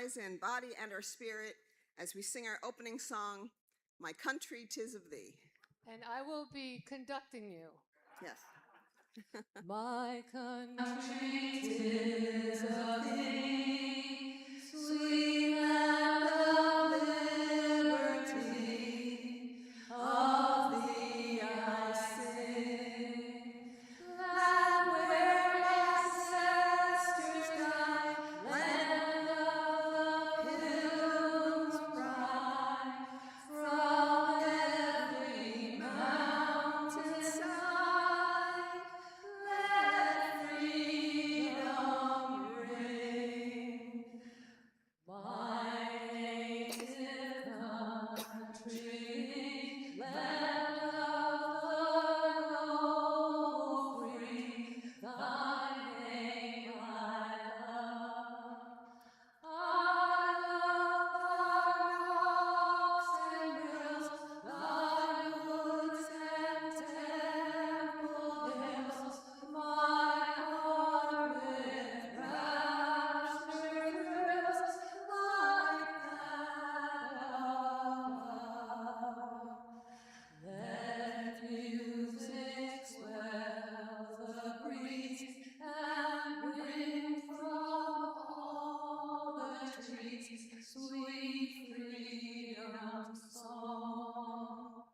rise in body and our spirit as we sing our opening song, My Country 'Tis of Thee. And I will be conducting you. Yes. My country 'tis of thee, sweet land of liberty, of thee I sing. Land where ancestors died, land of the Pilgrim's pride, from every mountainside, let freedom ring. My native country, land of the noble free, thy name I love. I love thy rocks and rills, thy woods and temple hills. My heart with rapture thrills like that above. Let music swell the breeze and bring from all the trees sweet freedom's song.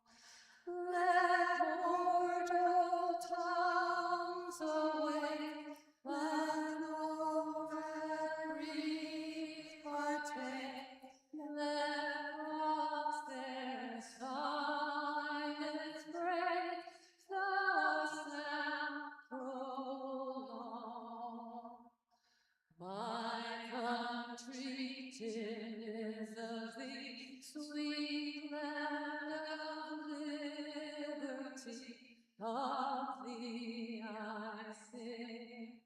Let mortal tongues awake, let all that breathe partake, let rocks their silence break, the sound prolong. My country 'tis of thee, sweet land of liberty, of thee I sing.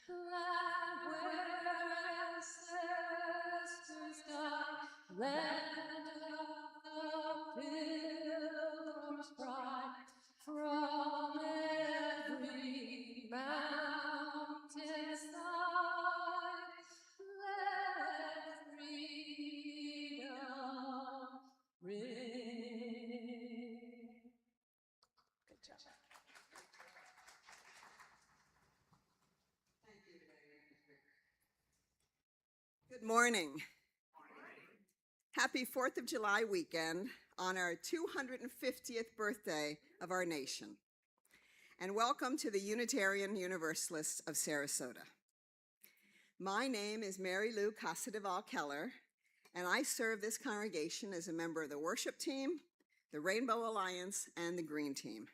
Land where ancestors died, land of the Pilgrim's pride, from every mountainside, let freedom ring. Good job. Good morning. Happy 4th of July weekend on our 250th birthday of our nation. And welcome to the Unitarian Universalists of Sarasota. My name is Mary Lou Casadeval Keller, and I serve this congregation as a member of the worship team, the Rainbow Alliance, and the Green Team.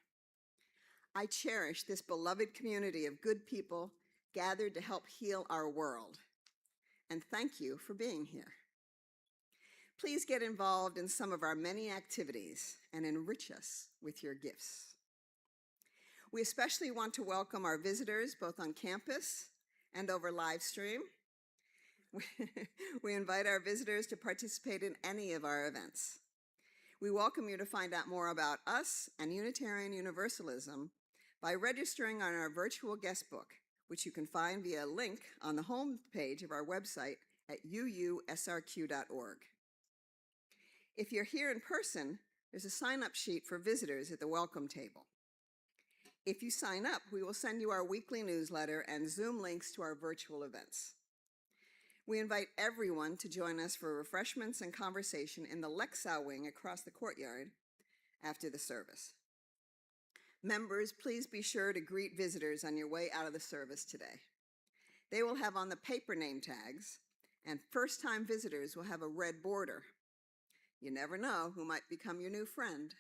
I cherish this beloved community of good people gathered to help heal our world. And thank you for being here. Please get involved in some of our many activities and enrich us with your gifts. We especially want to welcome our visitors both on campus and over live stream. We invite our visitors to participate in any of our events. We welcome you to find out more about us and Unitarian Universalism by registering on our virtual guest book, which you can find via a link on the home page of our website at uusrq.org. If you're here in person, there's a sign-up sheet for visitors at the welcome table. If you sign up, we will send you our weekly newsletter and Zoom links to our virtual events. We invite everyone to join us for refreshments and conversation in the Lexau wing across the courtyard after the service. Members, please be sure to greet visitors on your way out of the service today. They will have on the paper name tags, and first-time visitors will have a red border. You never know who might become your new friend.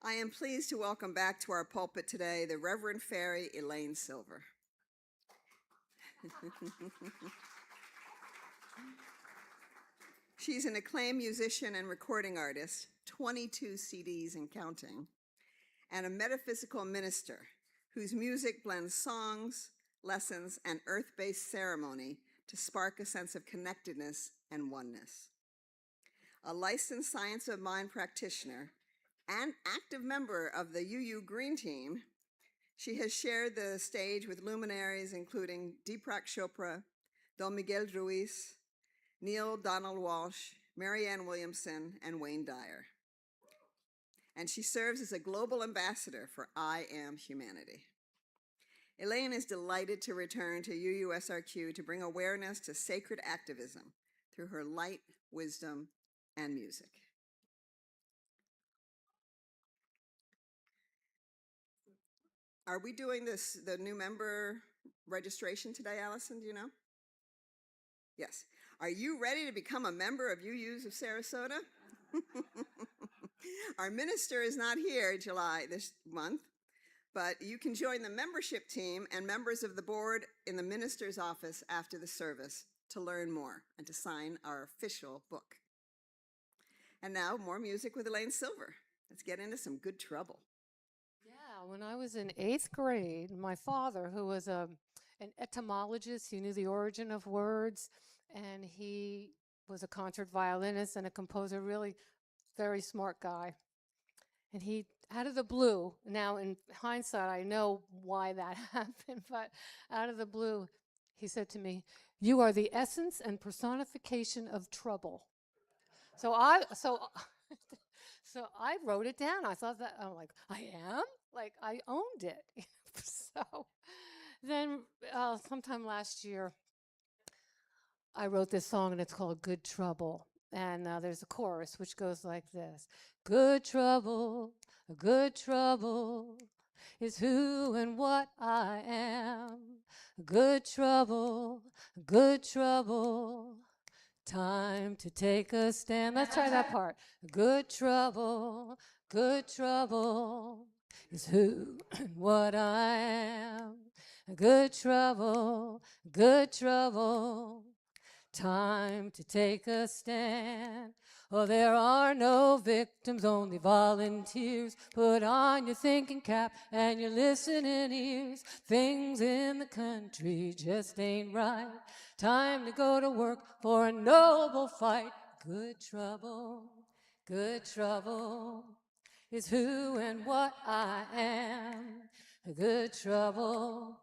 I am pleased to welcome back to our pulpit today the Reverend Faerie Elaine Silver. She's an acclaimed musician and recording artist, 22 CDs and counting, and a metaphysical minister whose music blends songs, lessons, and earth-based ceremony to spark a sense of connectedness and oneness. A licensed science of mind practitioner and active member of the UU Green Team, she has shared the stage with luminaries including Deepak Chopra, Don Miguel Ruiz, Neil Donald Walsh, Marianne Williamson, and Wayne Dyer. And she serves as a global ambassador for I Am Humanity. Elaine is delighted to return to UUSRQ to bring awareness to sacred activism through her light, wisdom, and music. Are we doing the new member registration today, Allison? Do you know? Yes. Are you ready to become a member of UUs of Sarasota? Our minister is not here this month, but you can join the membership team and members of the board in the minister's office after the service to learn more and to sign our official book. And now more music with Elaine Silver. Let's get into some good trouble. Yeah, when I was in 8th grade, my father, who was an etymologist, he knew the origin of words, and he was a concert violinist and a composer, really very smart guy. And he, out of the blue, now in hindsight, I know why that happened, but out of the blue, he said to me, "You are the essence and personification of trouble." So I wrote it down. I thought that, I'm like, I am? Like, I owned it. So then sometime last year, I wrote this song, and it's called Good Trouble. And there's a chorus which goes like this. Good trouble is who and what I am. Good trouble, time to take a stand. Let's try that part. Good trouble is who and what I am. Good trouble, time to take a stand. Oh, there are no victims, only volunteers. Put on your thinking cap and your listening ears. Things in the country just ain't right. Time to go to work for a noble fight. Good trouble is who and what I am. Good trouble,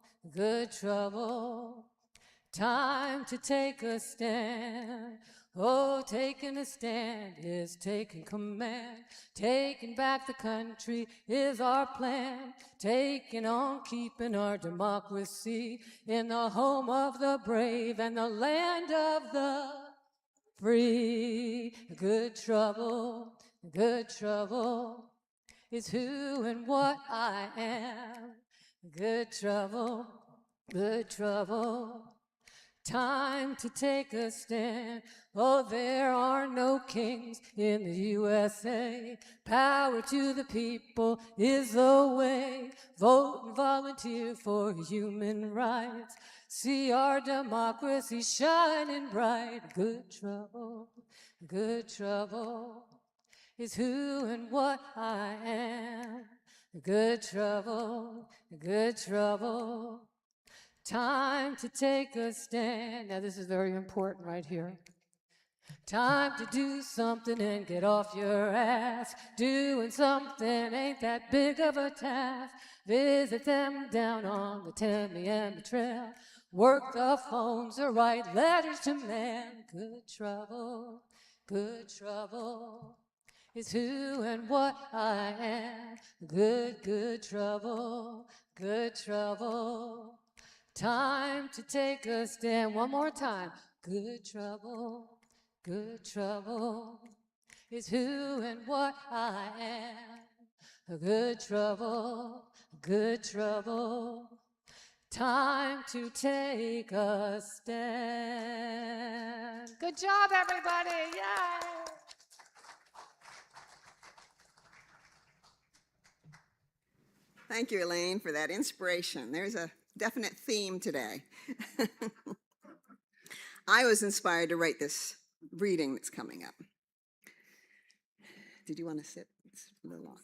time to take a stand. Oh, taking a stand is taking command. Taking back the country is our plan. Taking on keeping our democracy in the home of the brave and the land of the free. Good trouble is who and what I am. Good trouble, time to take a stand. Oh, there are no kings in the USA. Power to the people is the way. Vote and volunteer for human rights. See our democracy shining bright. Good trouble is who and what I am. Good trouble, time to take a stand. Now this is very important right here. Time to do something and get off your ass. Doing something ain't that big of a task. Visit them down on the Temme and the trail. Work the phones or write letters to man. Good trouble is who and what I am. Good trouble, time to take a stand. One more time. Good trouble is who and what I am. Good trouble, time to take a stand. Good job, everybody. Yay! Thank you, Elaine, for that inspiration. There's a definite theme today. I was inspired to write this reading that's coming up. Did you want to sit? It's a little long.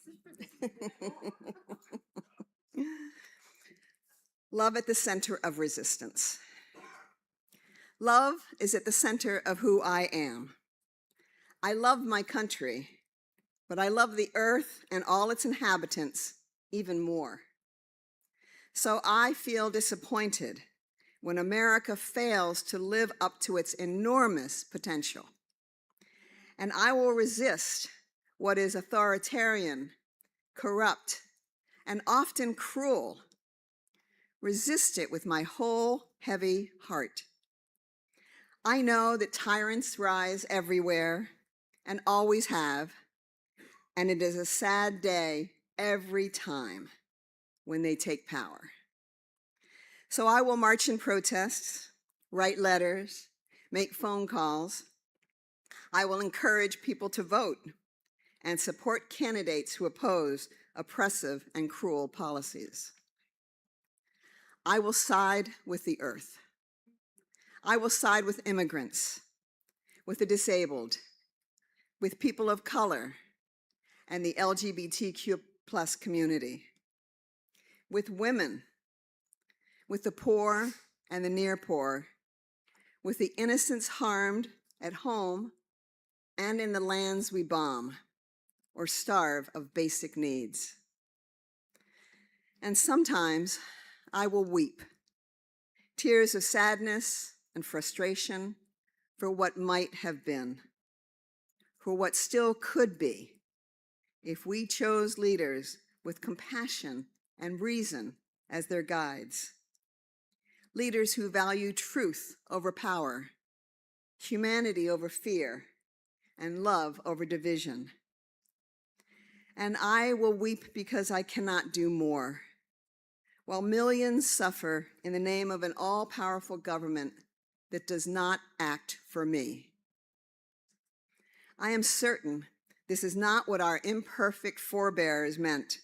Love at the center of resistance. Love is at the center of who I am. I love my country, but I love the earth and all its inhabitants even more. So I feel disappointed when America fails to live up to its enormous potential. And I will resist what is authoritarian, corrupt, and often cruel. Resist it with my whole heavy heart. I know that tyrants rise everywhere and always have, and it is a sad day every time when they take power. So I will march in protests, write letters, make phone calls. I will encourage people to vote and support candidates who oppose oppressive and cruel policies. I will side with the earth. I will side with immigrants, with the disabled, with people of color, and the LGBTQ+ community, with women, with the poor and the near poor, with the innocents harmed at home and in the lands we bomb or starve of basic needs. And sometimes I will weep, tears of sadness and frustration for what might have been, for what still could be, if we chose leaders with compassion and reason as their guides. Leaders who value truth over power, humanity over fear, and love over division. And I will weep because I cannot do more, while millions suffer in the name of an all-powerful government that does not act for me. I am certain this is not what our imperfect forebears meant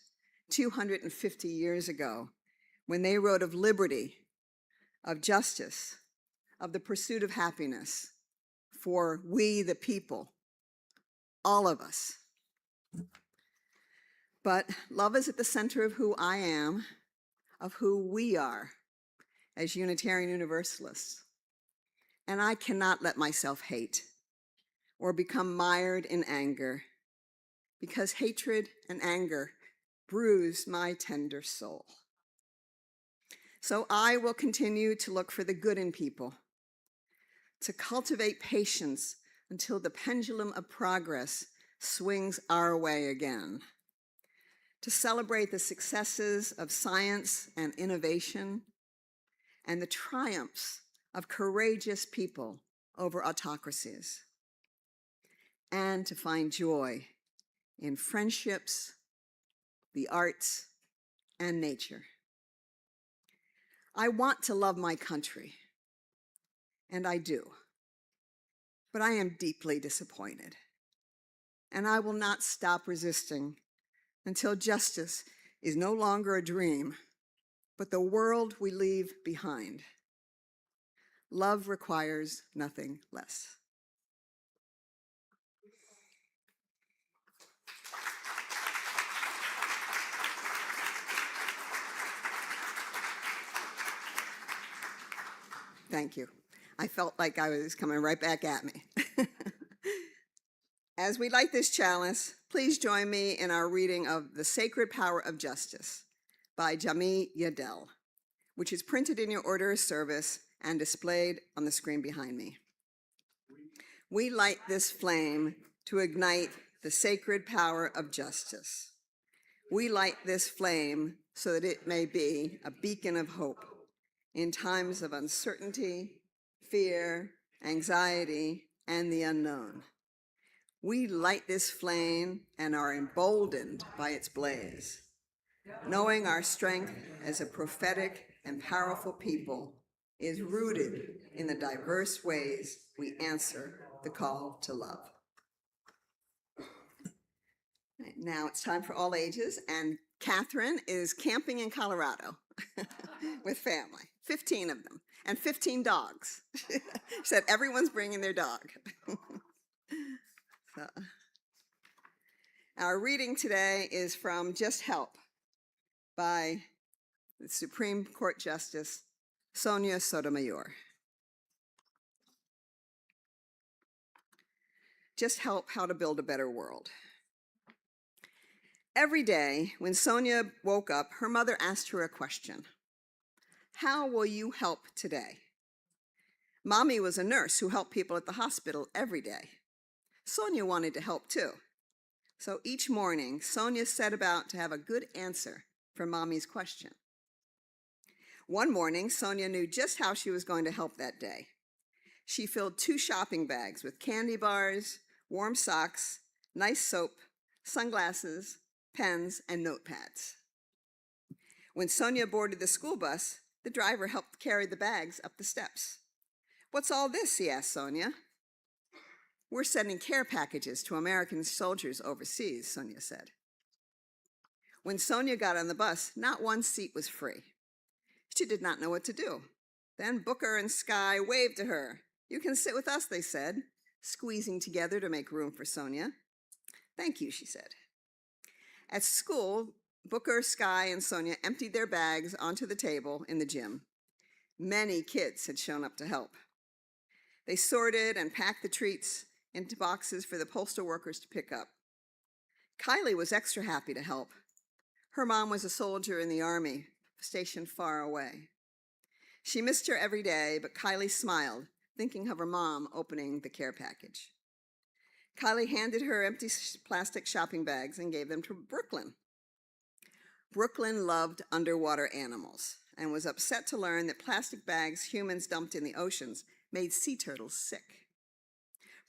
250 years ago when they wrote of liberty, of justice, of the pursuit of happiness for we the people, all of us. But love is at the center of who I am, of who we are as Unitarian Universalists. And I cannot let myself hate or become mired in anger, because hatred and anger bruise my tender soul. So I will continue to look for the good in people, to cultivate patience until the pendulum of progress swings our way again, to celebrate the successes of science and innovation and the triumphs of courageous people over autocracies, and to find joy in friendships, the arts, and nature. I want to love my country, and I do, but I am deeply disappointed, and I will not stop resisting until justice is no longer a dream, but the world we leave behind. Love requires nothing less. Thank you. I felt like I was coming right back at me. As we light this chalice, please join me in our reading of The Sacred Power of Justice by Jami Yadel, which is printed in your order of service and displayed on the screen behind me. We light this flame to ignite the sacred power of justice. We light this flame so that it may be a beacon of hope in times of uncertainty, fear, anxiety, and the unknown. We light this flame and are emboldened by its blaze, knowing our strength as a prophetic and powerful people is rooted in the diverse ways we answer the call to love. Now it's time for all ages, and Catherine is camping in Colorado with family, 15 of them, and 15 dogs. She said everyone's bringing their dog. So, our reading today is from Just Help by the Supreme Court Justice Sonia Sotomayor. Just Help: How to Build a Better World. Every day when Sonia woke up, her mother asked her a question. How will you help today? Mommy was a nurse who helped people at the hospital every day. Sonia wanted to help too. So each morning, Sonia set about to have a good answer for Mommy's question. One morning, Sonia knew just how she was going to help that day. She filled 2 shopping bags with candy bars, warm socks, nice soap, sunglasses, pens, and notepads. When Sonia boarded the school bus, the driver helped carry the bags up the steps. "What's all this?" he asked Sonia. "We're sending care packages to American soldiers overseas," Sonia said. When Sonia got on the bus, not one seat was free. She did not know what to do. Then Booker and Sky waved to her. "You can sit with us," they said, squeezing together to make room for Sonia. "Thank you," she said. At school, Booker, Sky, and Sonia emptied their bags onto the table in the gym. Many kids had shown up to help. They sorted and packed the treats into boxes for the postal workers to pick up. Kylie was extra happy to help. Her mom was a soldier in the army, stationed far away. She missed her every day, but Kylie smiled, thinking of her mom opening the care package. Kylie handed her empty plastic shopping bags and gave them to Brooklyn. Brooklyn loved underwater animals and was upset to learn that plastic bags humans dumped in the oceans made sea turtles sick.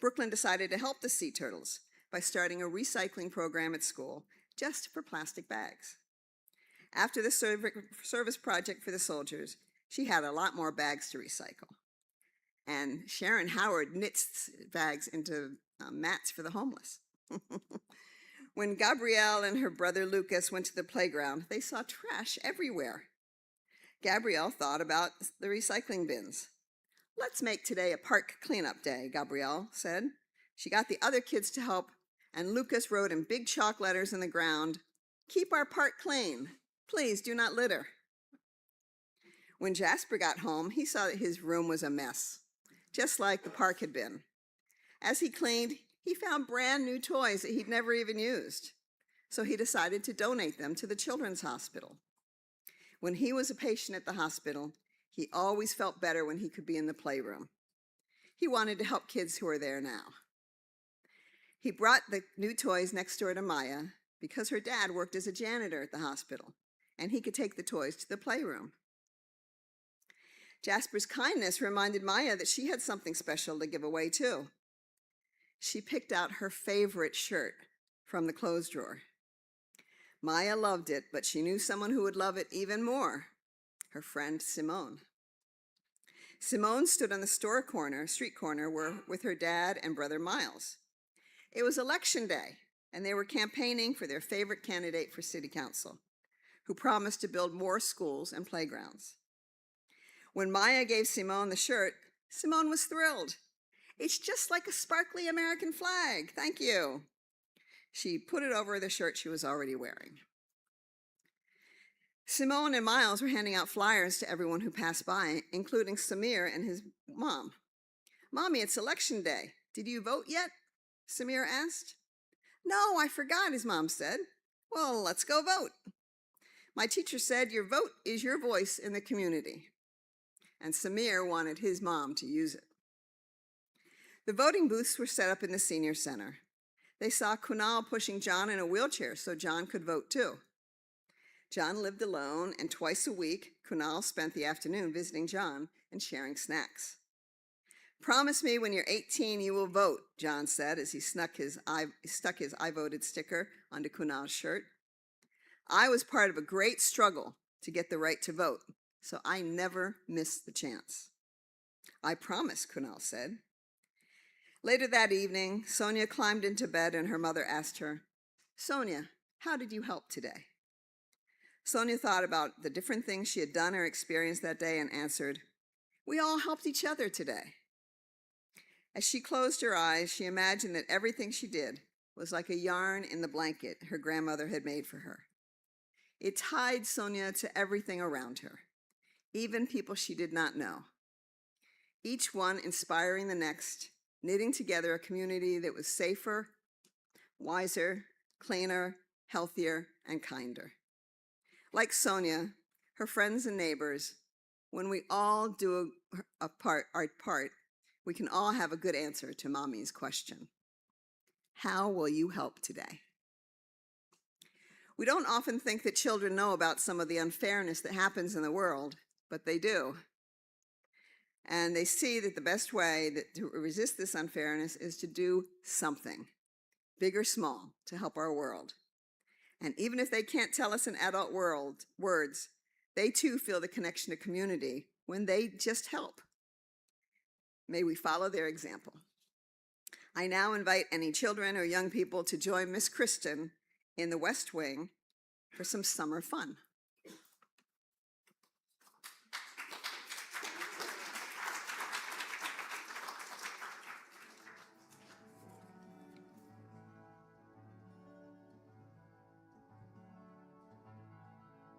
Brooklyn decided to help the sea turtles by starting a recycling program at school just for plastic bags. After the service project for the soldiers, she had a lot more bags to recycle. And Sharon Howard knits bags into mats for the homeless. When Gabrielle and her brother Lucas went to the playground, they saw trash everywhere. Gabrielle thought about the recycling bins. "Let's make today a park cleanup day," Gabrielle said. She got the other kids to help, and Lucas wrote in big chalk letters in the ground, "Keep our park clean. Please do not litter." When Jasper got home, he saw that his room was a mess, just like the park had been. As he cleaned, he found brand new toys that he'd never even used. So he decided to donate them to the children's hospital. When he was a patient at the hospital, he always felt better when he could be in the playroom. He wanted to help kids who were there now. He brought the new toys next door to Maya because her dad worked as a janitor at the hospital, and he could take the toys to the playroom. Jasper's kindness reminded Maya that she had something special to give away too. She picked out her favorite shirt from the clothes drawer. Maya loved it, but she knew someone who would love it even more, her friend Simone. Simone stood on the street corner with her dad and brother Miles. It was election day, and they were campaigning for their favorite candidate for city council, who promised to build more schools and playgrounds. When Maya gave Simone the shirt, Simone was thrilled. "It's just like a sparkly American flag, thank you." She put it over the shirt she was already wearing. Simone and Miles were handing out flyers to everyone who passed by, including Samir and his mom. "Mommy, it's election day. Did you vote yet?" Samir asked. "No, I forgot," his mom said. "Well, let's go vote. My teacher said your vote is your voice in the community." And Samir wanted his mom to use it. The voting booths were set up in the senior center. They saw Kunal pushing John in a wheelchair so John could vote too. John lived alone, and twice a week, Kunal spent the afternoon visiting John and sharing snacks. "Promise me when you're 18 you will vote," John said as he stuck his I voted sticker onto Kunal's shirt. "I was part of a great struggle to get the right to vote, so I never missed the chance." "I promise," Kunal said. Later that evening, Sonia climbed into bed and her mother asked her, "Sonia, how did you help today?" Sonia thought about the different things she had done or experienced that day and answered, "We all helped each other today." As she closed her eyes, she imagined that everything she did was like a yarn in the blanket her grandmother had made for her. It tied Sonia to everything around her, even people she did not know. Each one inspiring the next, knitting together a community that was safer, wiser, cleaner, healthier, and kinder. Like Sonia, her friends and neighbors When we all do our part, we can all have a good answer to Mommy's question. How will you help today? We don't often think that children know about some of the unfairness that happens in the world, but they do. And they see that the best way to resist this unfairness is to do something, big or small, to help our world. And even if they can't tell us in adult words, they too feel the connection to community when they just help. May we follow their example. I now invite any children or young people to join Miss Kristen in the West Wing for some summer fun.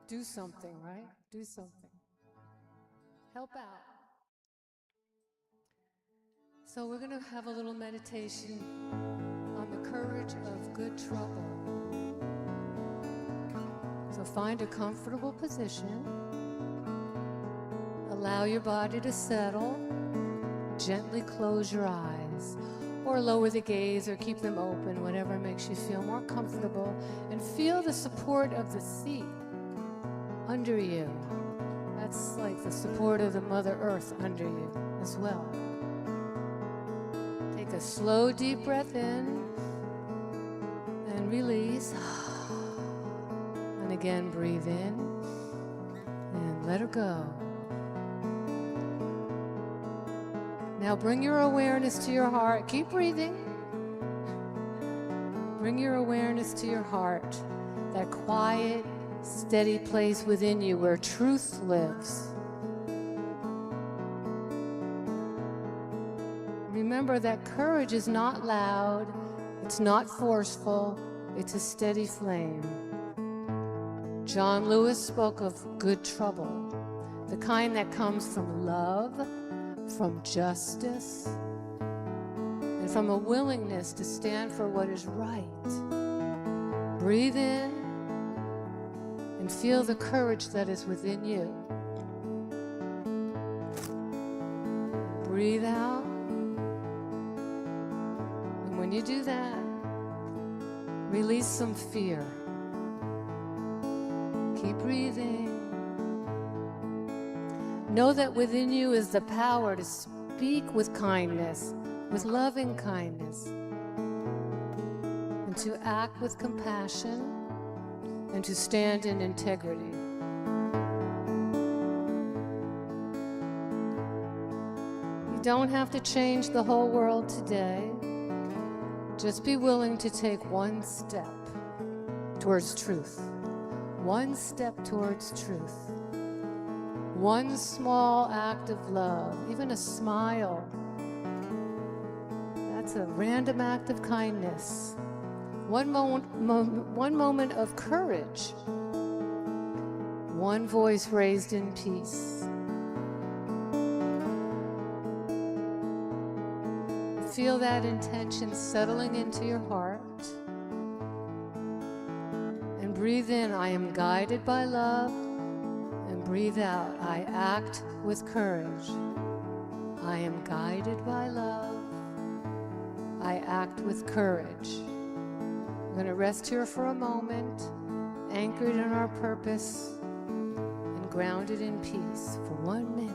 Do something, right? Do something. Help out. So we're going to have a little meditation on the courage of good trouble. So find a comfortable position. Allow your body to settle. Gently close your eyes or lower the gaze or keep them open, whatever makes you feel more comfortable. And feel the support of the seat under you. That's like the support of the Mother Earth under you as well. Take a slow, deep breath in and release. And again, breathe in and let her go. Now bring your awareness to your heart. Keep breathing. Bring your awareness to your heart, that quiet, steady place within you where truth lives. Remember that courage is not loud, it's not forceful, it's a steady flame. John Lewis spoke of good trouble, the kind that comes from love, from justice, and from a willingness to stand for what is right. Breathe in and feel the courage that is within you. Breathe out. And when you do that, release some fear. Keep breathing. Know that within you is the power to speak with kindness, with loving kindness, and to act with compassion, and to stand in integrity. You don't have to change the whole world today. Just be willing to take one step towards truth. One step towards truth. One small act of love, even a smile. That's a random act of kindness. One moment of courage. One voice raised in peace. Feel that intention settling into your heart. And breathe in, I am guided by love. And breathe out, I act with courage. I am guided by love. I act with courage. We're going to rest here for a moment, anchored in our purpose and grounded in peace for 1 minute.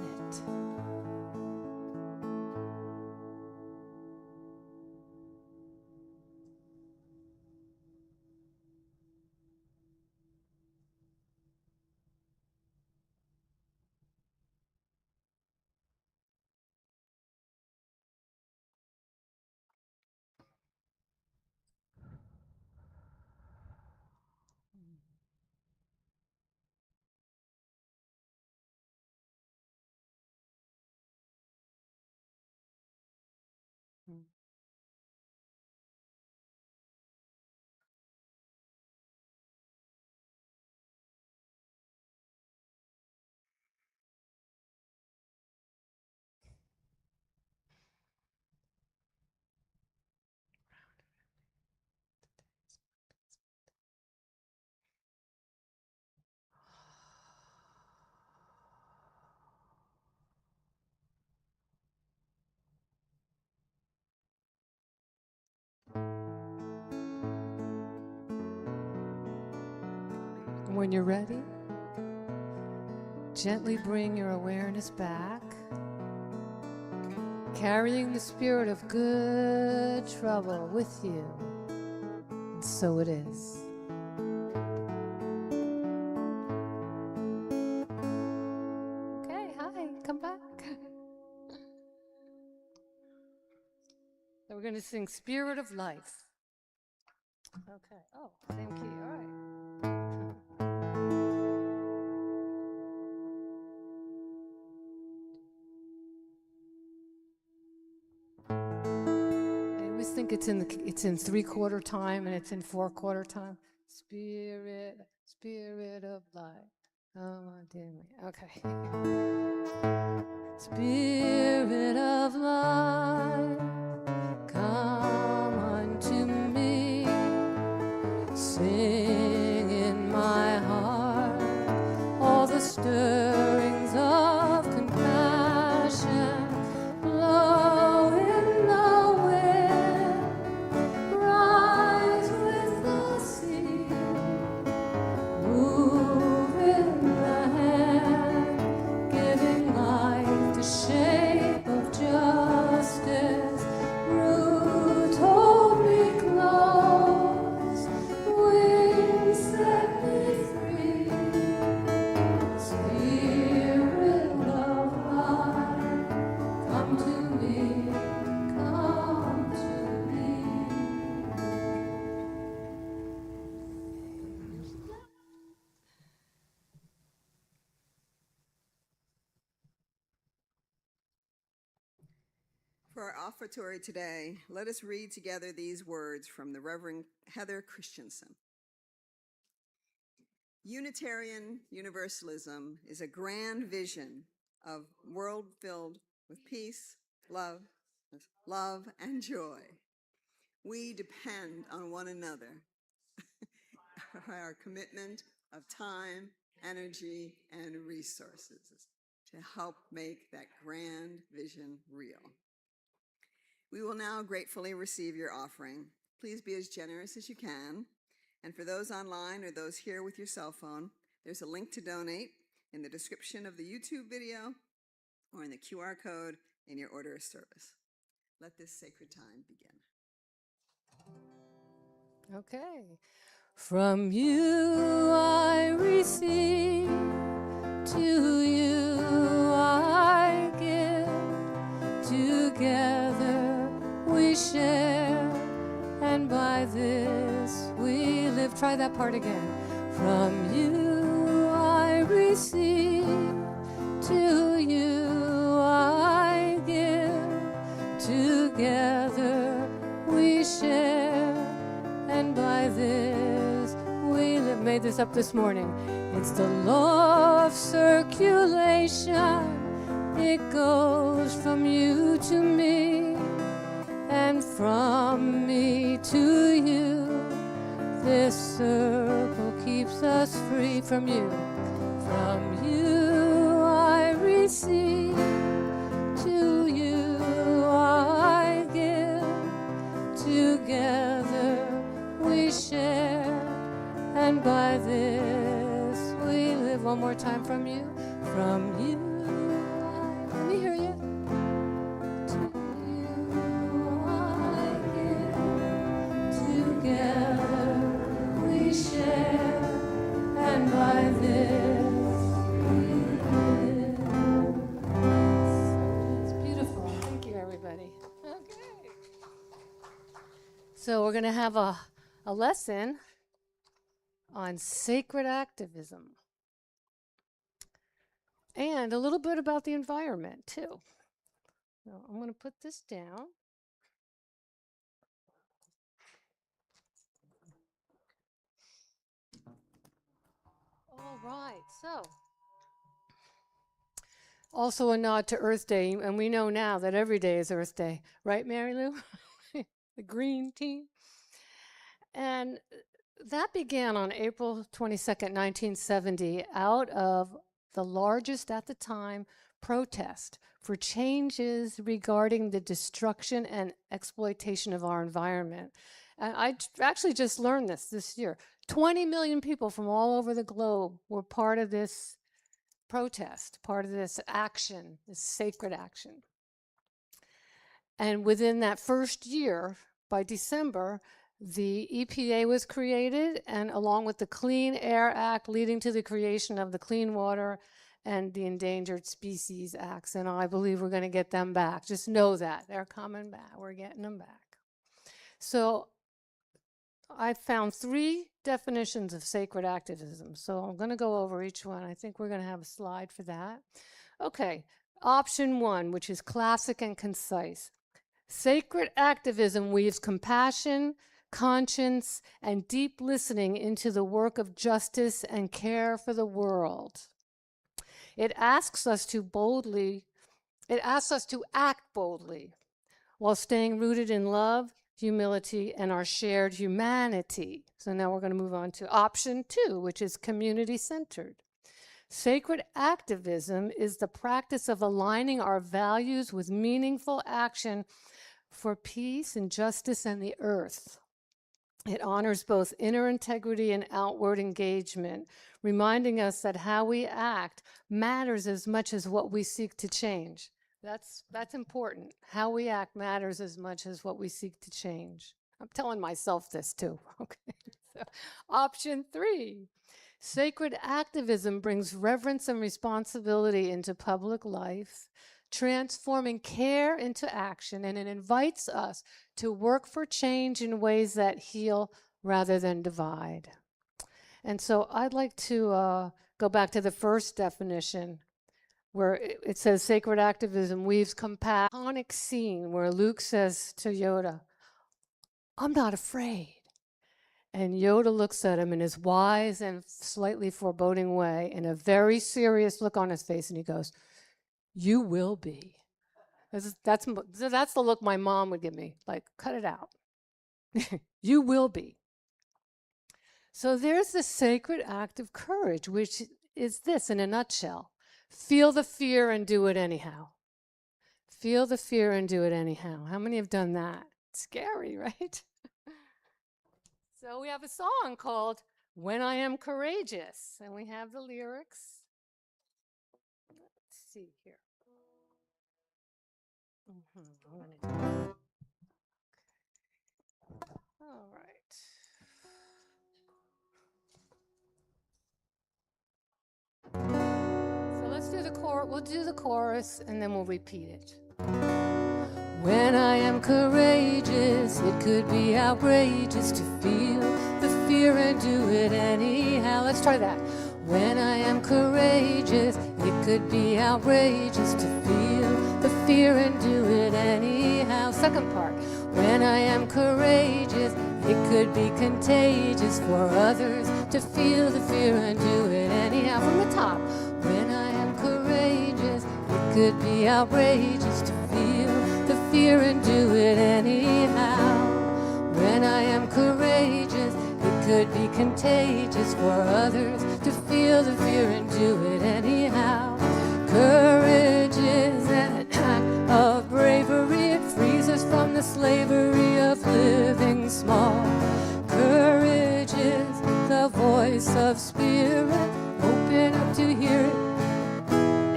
When you're ready, gently bring your awareness back, carrying the spirit of good trouble with you. And so it is. Okay, hi, come back. So we're going to sing Spirit of Life. Okay, oh, same key, all right. I always think it's in 3/4 time and it's in 4/4 time. Spirit of life. Oh, dear me. Okay. Spirit of life, come unto me. Sing in my heart all the stirrings of compassion. Blow in the wind, rise with the sea, move in the hand, giving life the shape of justice. Root hold me close, wings set me free. Spirit of life, come to me, come to me. For our offertory today, let us read together these words from the Reverend Heather Christensen. Unitarian Universalism is a grand vision of world filled with peace, love, and joy. We depend on one another, our commitment of time, energy, and resources to help make that grand vision real. We will now gratefully receive your offering. Please be as generous as you can. And for those online or those here with your cell phone, there's a link to donate in the description of the YouTube video or in the QR code in your order of service. Let this sacred time begin. Okay. From you I receive, to you I give. Together we share, and by this we live. Try that part again. From you I receive, to you I give. Together we share, and by this we live. Made this up this morning. It's the law of circulation. It goes from you to me, and from me to you. This circle keeps us free. From you. From you I receive, to you I give. Together we share, and by this we live. One more time. From you. From you. Let me hear you. To you I give. Together we share, and by this we live. It's beautiful. Thank you, everybody. Okay. So we're going to have a lesson on sacred activism. And a little bit about the environment, too. So I'm going to put this down. All right, so also a nod to Earth Day, and we know now that every day is Earth Day. Right, Mary Lou? The green team. And that began on April 22nd, 1970, out of the largest at the time protest for changes regarding the destruction and exploitation of our environment. And I actually just learned this year. 20 million people from all over the globe were part of this protest, part of this action, this sacred action. And within that first year, by December, the EPA was created, and along with the Clean Air Act, leading to the creation of the Clean Water and the Endangered Species Acts. And I believe we're going to get them back. Just know that. They're coming back. We're getting them back. So I found 3 definitions of sacred activism. So I'm going to go over each one. I think we're going to have a slide for that. Okay, option 1, which is classic and concise. Sacred activism weaves compassion, conscience, and deep listening into the work of justice and care for the world. It asks us to act boldly while staying rooted in love, humility, and our shared humanity. So now we're going to move on to option 2, which is community-centered. Sacred activism is the practice of aligning our values with meaningful action for peace and justice and the earth. It honors both inner integrity and outward engagement, reminding us that how we act matters as much as what we seek to change. That's important. How we act matters as much as what we seek to change. I'm telling myself this too. Okay. So, option 3. Sacred activism brings reverence and responsibility into public life, transforming care into action, and it invites us to work for change in ways that heal rather than divide. And so I'd like to go back to the first definition, where it says sacred activism weaves compassion. Iconic scene where Luke says to Yoda, "I'm not afraid." And Yoda looks at him in his wise and slightly foreboding way, and a very serious look on his face, and he goes, "You will be." That's the look my mom would give me, like, cut it out. You will be. So there's the sacred act of courage, which is this in a nutshell. Feel the fear and do it anyhow. Feel the fear and do it anyhow. How many have done that? It's scary, right? So we have a song called When I Am Courageous, and we have the lyrics. Let's see here. All right. So let's do the chorus. We'll do the chorus and then we'll repeat it. When I am courageous, it could be outrageous to feel the fear and do it anyhow. Let's try that. When I am courageous, it could be outrageous to feel the fear and do it anyhow. Second part. When I am courageous, it could be contagious for others to feel the fear and do it anyhow. From the top. When I am courageous, it could be outrageous to feel the fear and do it anyhow. When I am courageous, it could be contagious for others to feel the fear and do it anyhow. Courage is an act of bravery. It frees us from the slavery of living small. Courage is the voice of spirit. Open up to hear it.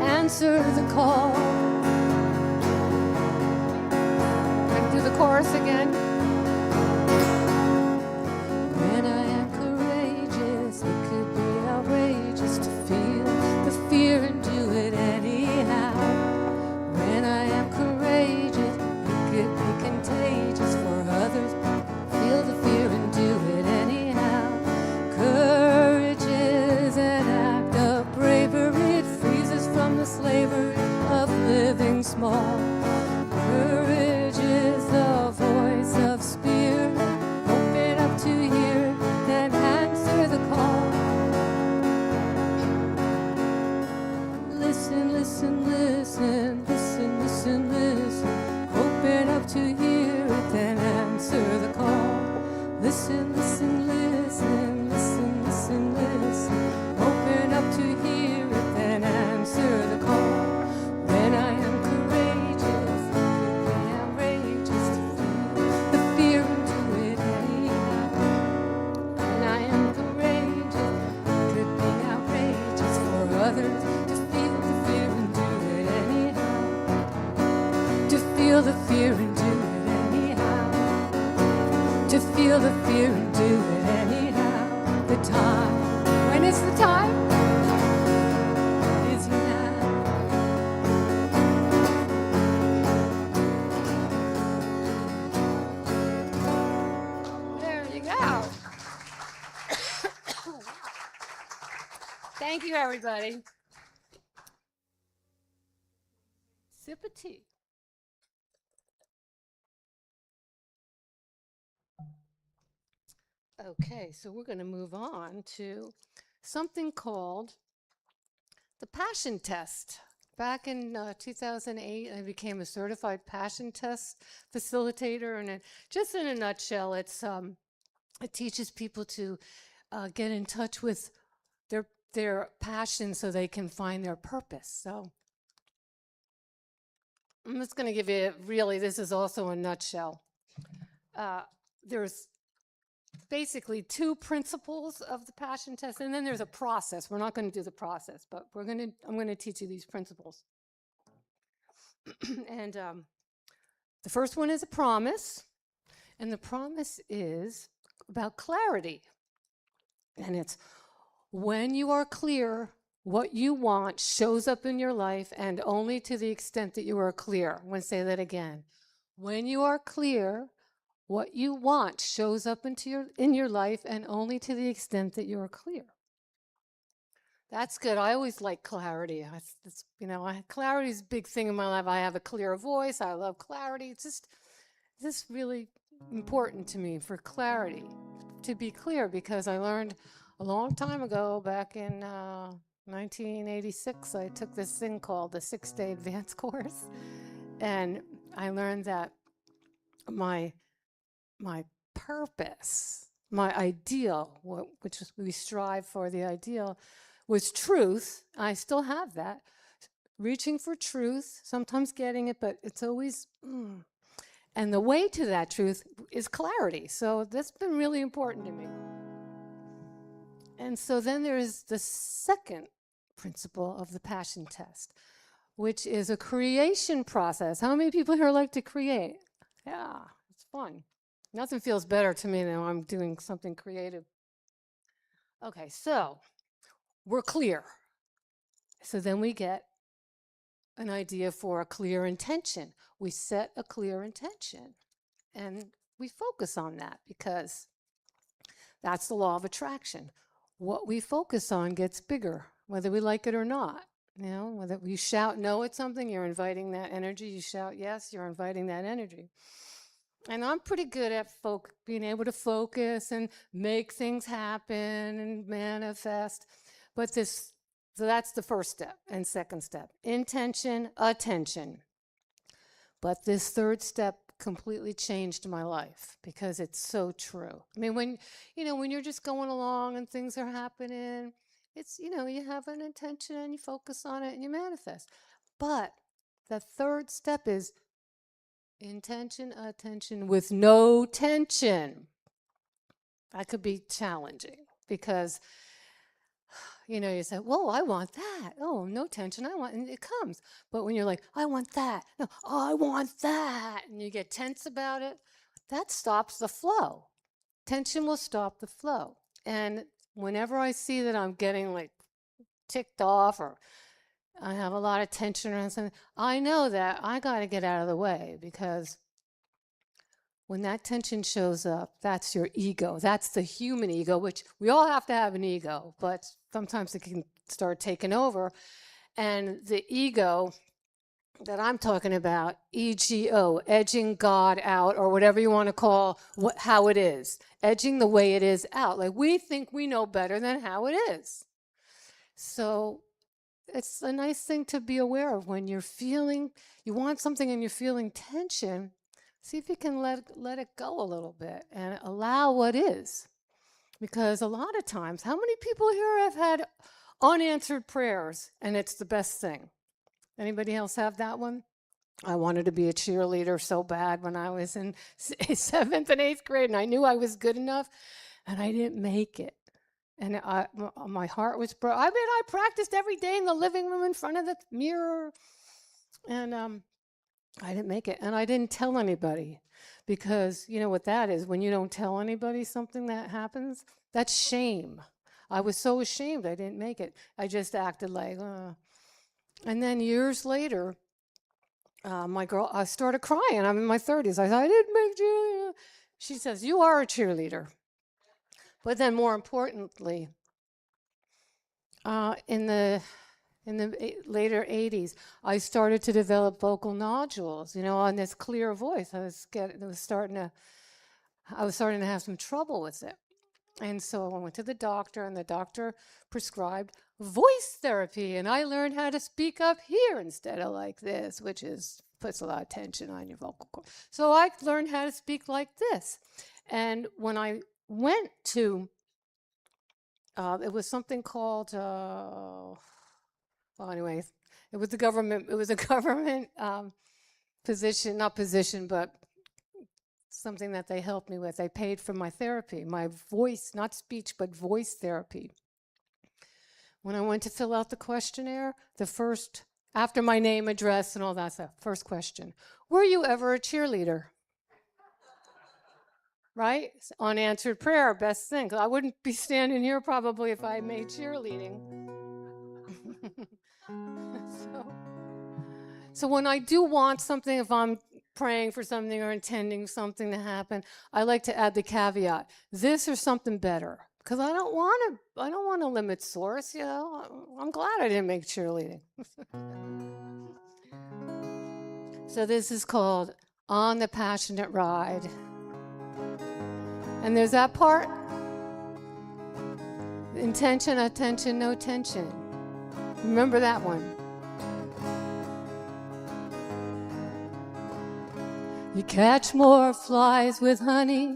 Answer the call. Do the chorus again. When I am courageous, it could be outrageous to feel the fear and do it anyhow. When I am courageous, it could be contagious for others. Feel the fear and do it anyhow. Courage is an act of bravery. It frees us from the slavery of living small. Courage is the voice of spirit. Open up to hear it, then answer the call. Listen, listen, listen, listen, listen, listen. Open up to hear it, then answer the call. Listen, listen, listen, listen, listen, listen. Open up to hear it, then answer the call. When I am courageous, it could be outrageous to feel the fear and do it anyhow. When I am gonna do it anyhow. The time, when is the time? Is now. There you go. Thank you, everybody. Sip of tea. Okay, so we're going to move on to something called the Passion Test. Back in 2008, I became a certified passion test facilitator, and just in a nutshell, it teaches people to get in touch with their passion so they can find their purpose. So I'm just going to give you, really, this is also a nutshell. There's basically two principles of the passion test, and then there's a process. We're not going to do the process, but I'm going to teach you these principles. And the first one is a promise, and the promise is about clarity. And it's when you are clear, what you want shows up in your life, and only to the extent that you are clear. I'm going to say that again. When you are clear, what you want shows up in your life, and only to the extent that you are clear. That's good. I always like clarity. Clarity is a big thing in my life. I have a clear voice. I love clarity. It's just really important to me for clarity, to be clear, because I learned a long time ago, back in 1986, I took this thing called the 6-day advanced course, and I learned that my purpose, my ideal, which we strive for, the ideal, was truth. I still have that. Reaching for truth, sometimes getting it, but it's always, And the way to that truth is clarity. So that's been really important to me. And so then there is the second principle of the passion test, which is a creation process. How many people here like to create? Yeah, it's fun. Nothing feels better to me than when I'm doing something creative. Okay, so we're clear. So then we get an idea for a clear intention. We set a clear intention, and we focus on that, because that's the law of attraction. What we focus on gets bigger, whether we like it or not. Whether you shout no at something, you're inviting that energy. You shout yes, you're inviting that energy. And I'm pretty good at being able to focus and make things happen and manifest. So that's the first step and second step. Intention, attention. But this third step completely changed my life, because it's so true. I mean, when you're just going along and things are happening, it's, you have an intention and you focus on it and you manifest. But the third step is intention, attention with no tension. That could be challenging, because you say, whoa, I want that. Oh, no tension, and it comes. But when you're like, I want that. No, I want that. And you get tense about it, that stops the flow. Tension will stop the flow. And whenever I see that I'm getting like ticked off, or I have a lot of tension around something, I know that I got to get out of the way, because when that tension shows up, that's your ego. That's the human ego, which we all have to have an ego, but sometimes it can start taking over. And the ego that I'm talking about, EGO, edging God out, or whatever you want to call how it is, edging the way it is out. Like, we think we know better than how it is. So it's a nice thing to be aware of when you want something and you're feeling tension. See if you can let it go a little bit and allow what is. Because a lot of times, how many people here have had unanswered prayers, and it's the best thing? Anybody else have that one? I wanted to be a cheerleader so bad when I was in 7th and 8th grade, and I knew I was good enough, and I didn't make it. And my heart was broken. I mean, I practiced every day in the living room in front of the mirror. And I didn't make it. And I didn't tell anybody because you know what that is? When you don't tell anybody something that happens, that's shame. I was so ashamed I didn't make it. I just acted like, And then years later, I started crying. I'm in my 30s. I thought, I didn't make cheerleader. She says, you are a cheerleader. But then more importantly, in the later 80s, I started to develop vocal nodules, on this clear voice. I was starting to have some trouble with it. And so I went to the doctor, and the doctor prescribed voice therapy, and I learned how to speak up here instead of like this, which puts a lot of tension on your vocal cord. So I learned how to speak like this. And when I went to, it was something called, well, anyways, it was a government position, not position, but something that they helped me with. They paid for my therapy, my voice, not speech, but voice therapy. When I went to fill out the questionnaire, after my name, address, and all that stuff, first question, were you ever a cheerleader? Right? Unanswered prayer, best thing. 'Cause I wouldn't be standing here probably if I made cheerleading. So when I do want something, if I'm praying for something or intending something to happen, I like to add the caveat, this or something better. Because I don't want to limit source, I'm glad I didn't make cheerleading. So this is called On the Passionate Ride. And there's that part. Intention, attention, no tension. Remember that one. You catch more flies with honey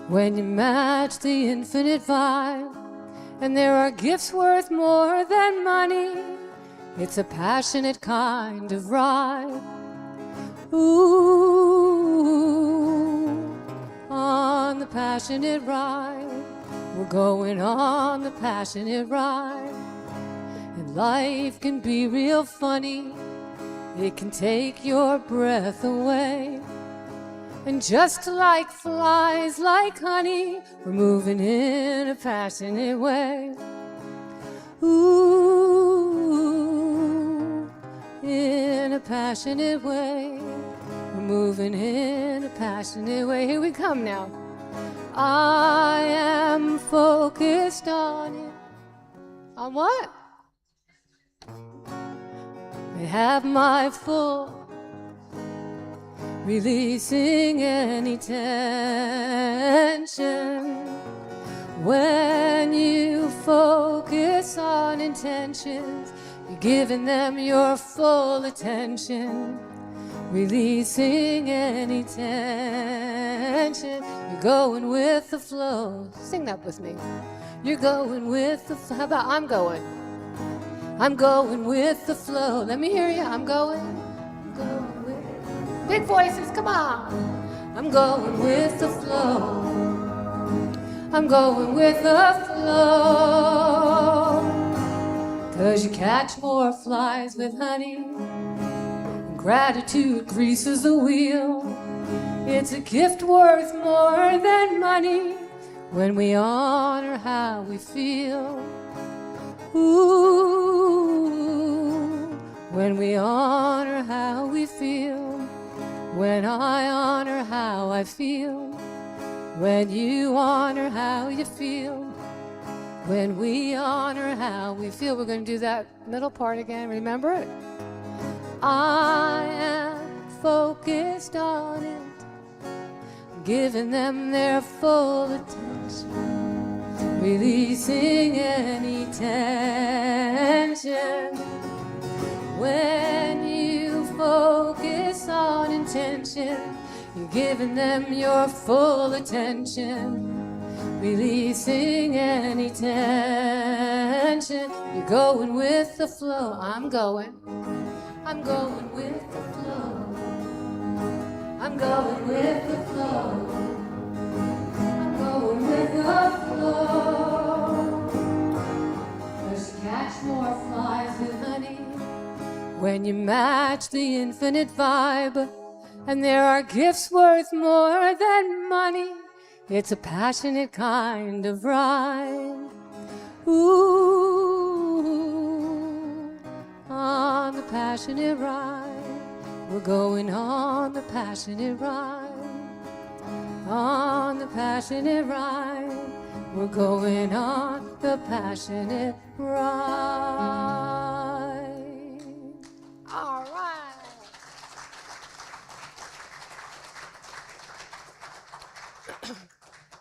when you match the infinite vibe. And there are gifts worth more than money. It's a passionate kind of ride. Ooh, on the passionate ride. We're going on the passionate ride. And life can be real funny. It can take your breath away. And just like flies, like honey, we're moving in a passionate way. Ooh, in a passionate way. We're moving in a passionate way. Here we come now. I am focused on it. On what? I have my full, releasing any tension. When you focus on intentions, you're giving them your full attention. Releasing any tension, you're going with the flow. Sing that with me. You're going with the flow. How about I'm going with the flow. Let me hear you. I'm going with big voices, come on. I'm going with the flow. I'm going with the flow. 'Cause you catch more flies with honey. And gratitude greases the wheel. It's a gift worth more than money when we honor how we feel. Ooh, when we honor how we feel. When I honor how I feel. When you honor how you feel. When we honor how we feel. We're going to do that middle part again. Remember it? I am focused on it. Giving them their full attention. Releasing any tension. When you focus on intention, you're giving them your full attention. Releasing any tension. You're going with the flow. I'm going with the flow. I'm going with the flow. I'm going with the flow. 'Cause you catch more flies with honey when when you match the infinite vibe. And there are gifts worth more than money. It's a passionate kind of ride. Ooh, on the passionate ride. We're going on the passionate ride. On the passionate ride. We're going on the passionate ride. All right.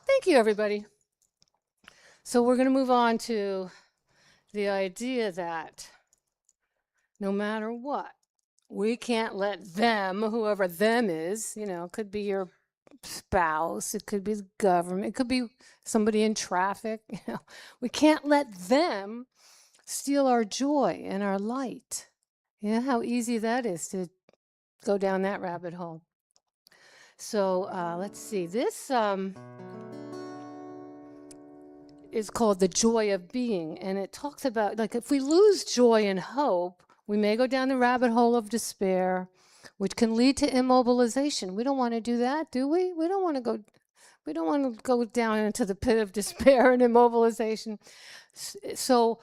Thank you, everybody. So we're going to move on to the idea that no matter what, we can't let them, whoever them is, you know, it could be your spouse, it could be the government, it could be somebody in traffic, you know, we can't let them steal our joy and our light. You know how easy that is to go down that rabbit hole. So let's see, this is called The Joy of Being, and it talks about, like, if we lose joy and hope, we may go down the rabbit hole of despair, which can lead to immobilization. We don't want to do that, do we? We don't want to go down into the pit of despair and immobilization. So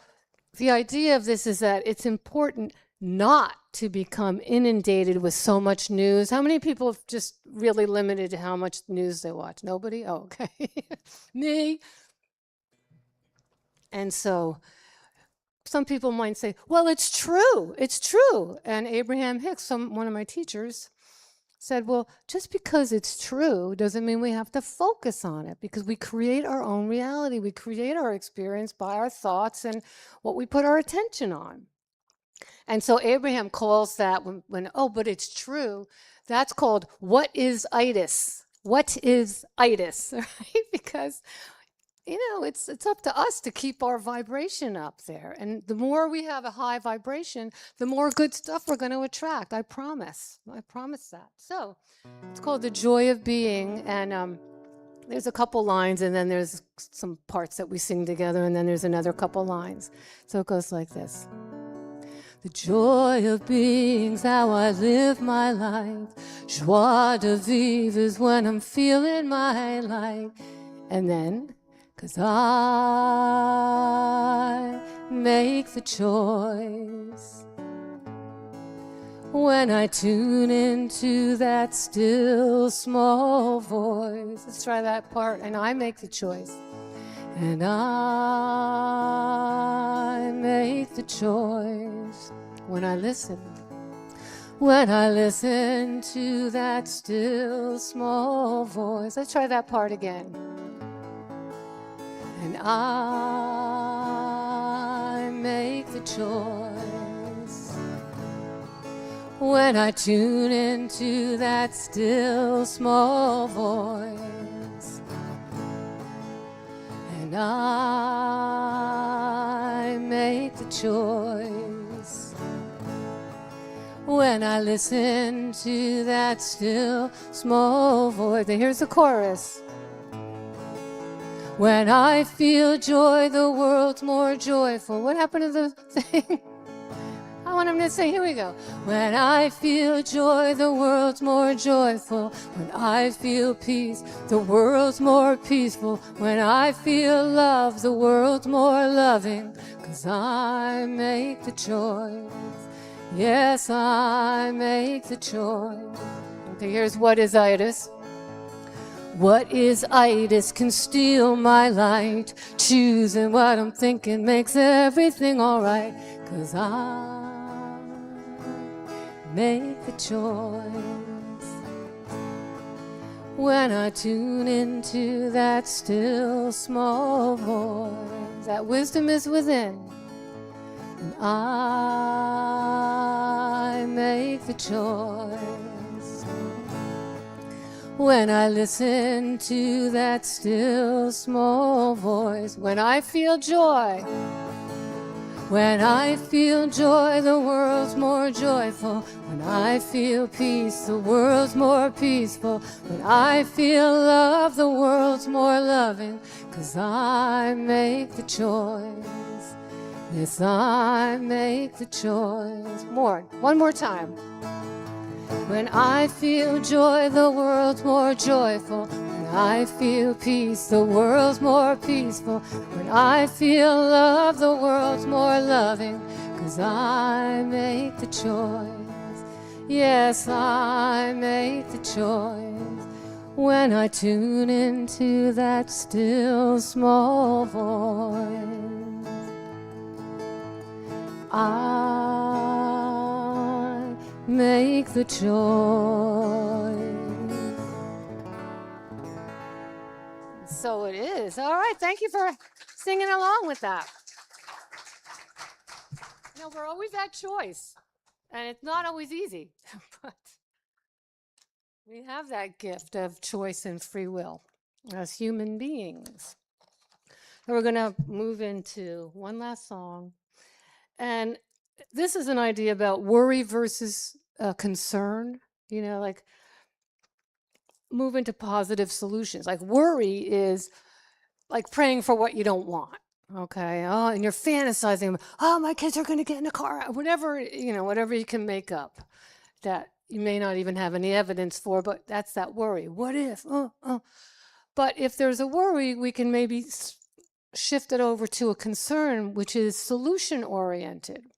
the idea of this is that it's important not to become inundated with so much news. How many people have just really limited to how much news they watch? Nobody? Oh, okay. Me. And so some people might say, well, it's true. It's true. And Abraham Hicks, one of my teachers, said, well, just because it's true doesn't mean we have to focus on it, because we create our own reality. We create our experience by our thoughts and what we put our attention on. And so Abraham calls that when but it's true, that's called what is itis? What is itis, right? Because you know, it's up to us to keep our vibration up there. And the more we have a high vibration, the more good stuff we're going to attract. I promise. I promise that. So it's called The Joy of Being. And there's a couple lines, and then there's some parts that we sing together, and then there's another couple lines. So it goes like this. The joy of being's how I live my life. Joie de vivre is when I'm feeling my life. And then, 'cause I make the choice when I tune into that still small voice. Let's try that part. And I make the choice. And I make the choice when I listen. When I listen to that still small voice. Let's try that part again. And I make the choice when I tune into that still small voice. And I make the choice when I listen to that still small voice. And here's the chorus. When I feel joy, the world's more joyful. What happened to the thing? I want him to say, here we go. When I feel joy, the world's more joyful. When I feel peace, the world's more peaceful. When I feel love, the world's more loving. 'Cause I make the choice. Yes, I make the choice. Okay, here's what is itis. What is itis can steal my light. Choosing what I'm thinking makes everything alright. 'Cause I make the choice when I tune into that still small voice. That wisdom is within. And I make the choice when I listen to that still small voice. When I feel joy, when I feel joy, the world's more joyful. When I feel peace, the world's more peaceful. When I feel love, the world's more loving. 'Cause I make the choice. Yes, I make the choice. One more time. When I feel joy, the world's more joyful. When I feel peace, the world's more peaceful. When I feel love, the world's more loving. 'Cause I make the choice. Yes, I make the choice. When I tune into that still small voice, I make the choice. So it is. All right. Thank you for singing along with that. No, we're always at choice, and it's not always easy, but we have that gift of choice and free will as human beings. So we're going to move into one last song. And this is an idea about worry versus concern, like move into positive solutions. Like worry is like praying for what you don't want. Okay. Oh, and you're fantasizing, oh, my kids are going to get in a car, whatever you can make up that you may not even have any evidence for, but that's that worry. What if? But if there's a worry, we can maybe shift it over to a concern, which is solution oriented.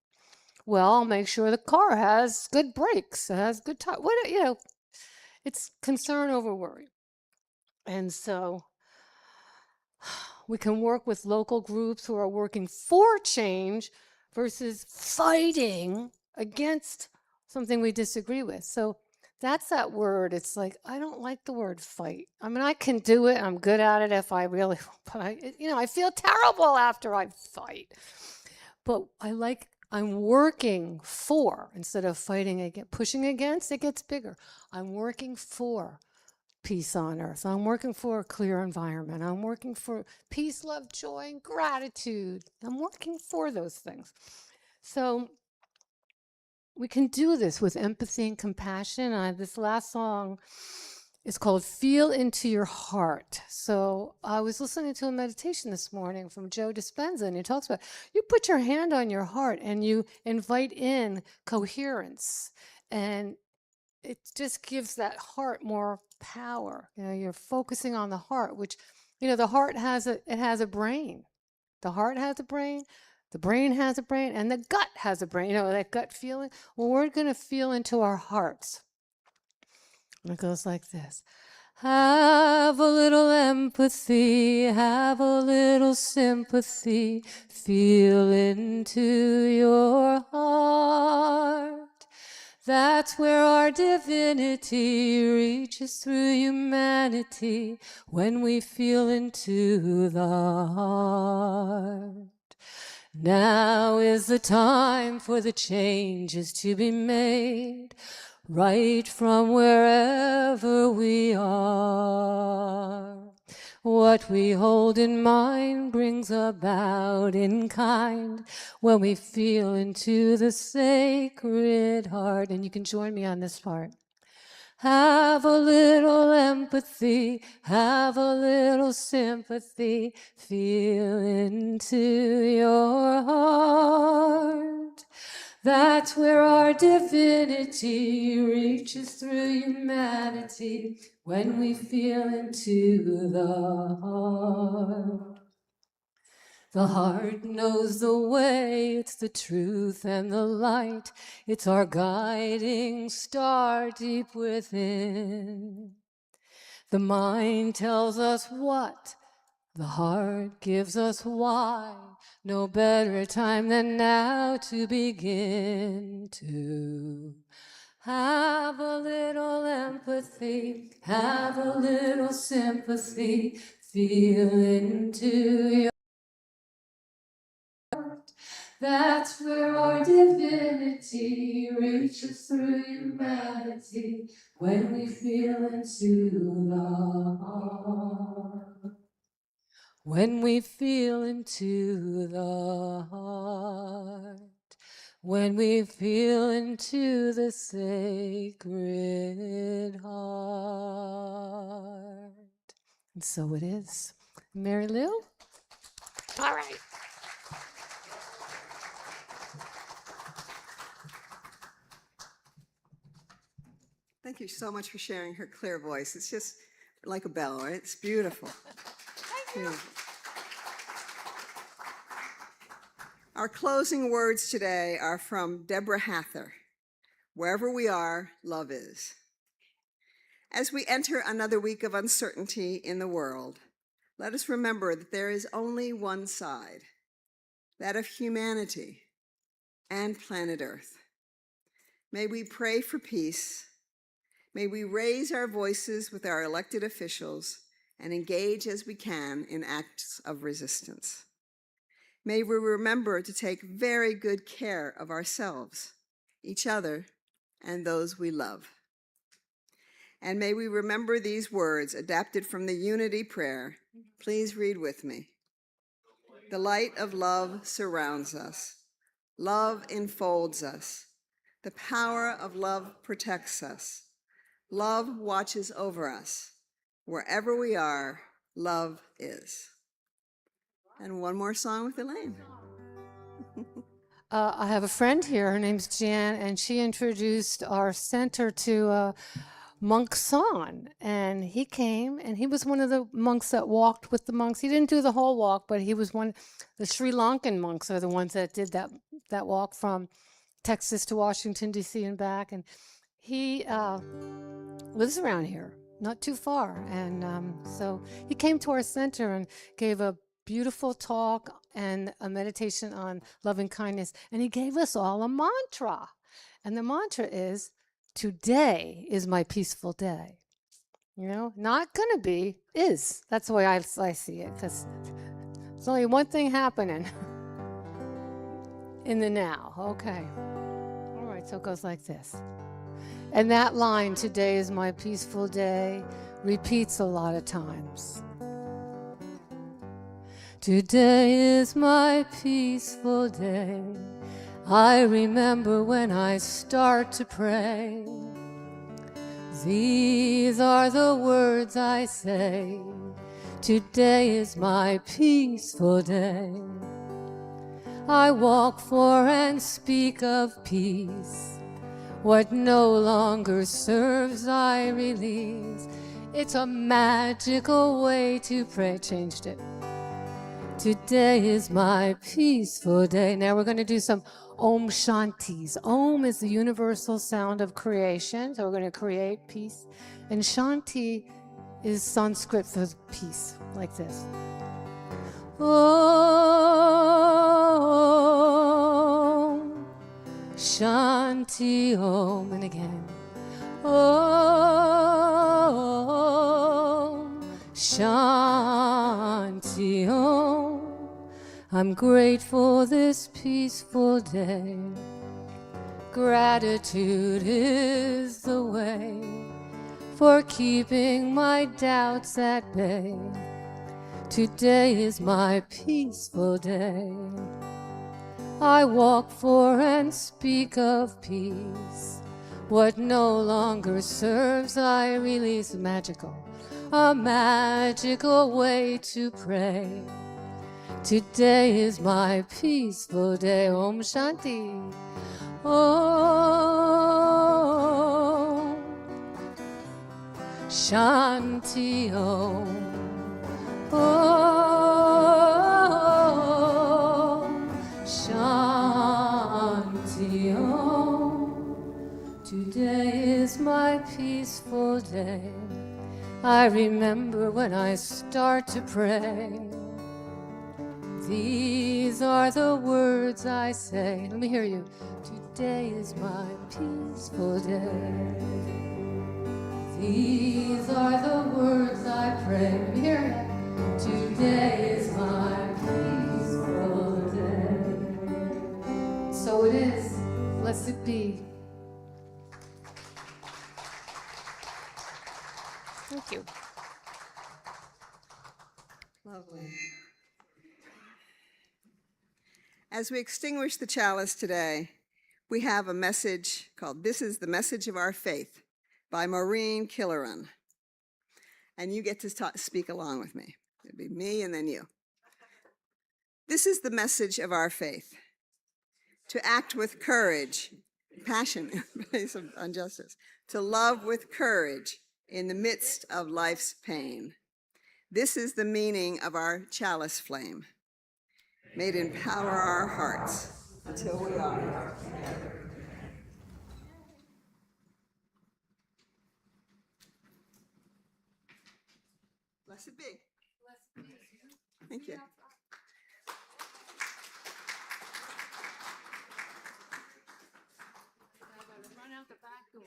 Well, I'll make sure the car has good brakes, has good tires. It's concern over worry. And so we can work with local groups who are working for change versus fighting against something we disagree with. So that's that word. It's like, I don't like the word fight. I mean, I can do it. I'm good at it if I really, but I feel terrible after I fight. But I'm working for, instead of fighting against, pushing against, it gets bigger. I'm working for peace on earth. I'm working for a clear environment. I'm working for peace, love, joy, and gratitude. I'm working for those things. So we can do this with empathy and compassion. This last song is called Feel Into Your Heart. So I was listening to a meditation this morning from Joe Dispenza, and he talks about you put your hand on your heart and you invite in coherence, and it just gives that heart more power. You're focusing on the heart, which, the heart has a brain. The heart has a brain, the brain has a brain, and the gut has a brain. That gut feeling. Well, we're going to feel into our hearts. And it goes like this. Have a little empathy, have a little sympathy, feel into your heart. That's where our divinity reaches through humanity, when we feel into the heart. Now is the time for the changes to be made, right from wherever we are. What we hold in mind brings about in kind, when we feel into the sacred heart. And you can join me on this part. Have a little empathy, have a little sympathy, feel into your heart. That's where our divinity reaches through humanity, when we feel into the heart. The heart knows the way, it's the truth and the light. It's our guiding star deep within. The mind tells us what, the heart gives us why. No better time than now to begin to have a little empathy, have a little sympathy, feel into your heart. That's where our divinity reaches through humanity, when we feel into the heart. When we feel into the heart, when we feel into the sacred heart. And so it is. Mary Lou? All right. Thank you so much for sharing her clear voice. It's just like a bell, right? It's beautiful. Beautiful. Our closing words today are from Deborah Hather. Wherever we are, love is. As we enter another week of uncertainty in the world, let us remember that there is only one side, that of humanity and planet Earth. May we pray for peace. May we raise our voices with our elected officials and engage as we can in acts of resistance. May we remember to take very good care of ourselves, each other, and those we love. And may we remember these words adapted from the Unity Prayer. Please read with me. The light of love surrounds us. Love enfolds us. The power of love protects us. Love watches over us. Wherever we are, love is. And one more song with Elaine. I have a friend here, her name's Jan, and she introduced our center to Monk San. And he came, and he was one of the monks that walked with the monks. He didn't do the whole walk, but he was one. The Sri Lankan monks are the ones that did that walk from Texas to Washington, D.C. and back. And he lives around here, not too far. And so he came to our center and gave a beautiful talk and a meditation on loving kindness. And he gave us all a mantra. And the mantra is, today is my peaceful day. You know, not going to be, is. That's the way I see it, because there's only one thing happening in the now. Okay. All right, so it goes like this. And that line, today is my peaceful day, repeats a lot of times. Today is my peaceful day. I remember when I start to pray. These are the words I say. Today is my peaceful day. I walk for and speak of peace. What no longer serves, I release. It's a magical way to pray. Changed it. Today is my peaceful day. Now we're going to do some Om Shantis. Om is the universal sound of creation. So we're going to create peace. And Shanti is Sanskrit for peace, like this. Om Shanti Om. And again. Om Shanti Om. I'm grateful this peaceful day. Gratitude is the way for keeping my doubts at bay. Today is my peaceful day. I walk for and speak of peace. What no longer serves, I release. Magical, a magical way to pray. Today is my peaceful day. Om Shanti. Om Shanti Om. Om Shanti Om. Today is my peaceful day. I remember when I start to pray. These are the words I say. Let me hear you. Today is my peaceful day. These are the words I pray. Let me hear you. Today is my peaceful day. So it is. Blessed be. Thank you. Lovely. As we extinguish the chalice today, we have a message called This is the Message of Our Faith by Maureen Killeran. And you get to speak along with me. It'll be me and then you. This is the message of our faith. To act with courage, passion in place of injustice. to love with courage in the midst of life's pain. This is the meaning of our chalice flame. May it empower our hearts until we are together. Blessed be. Thank you. Run out the back door.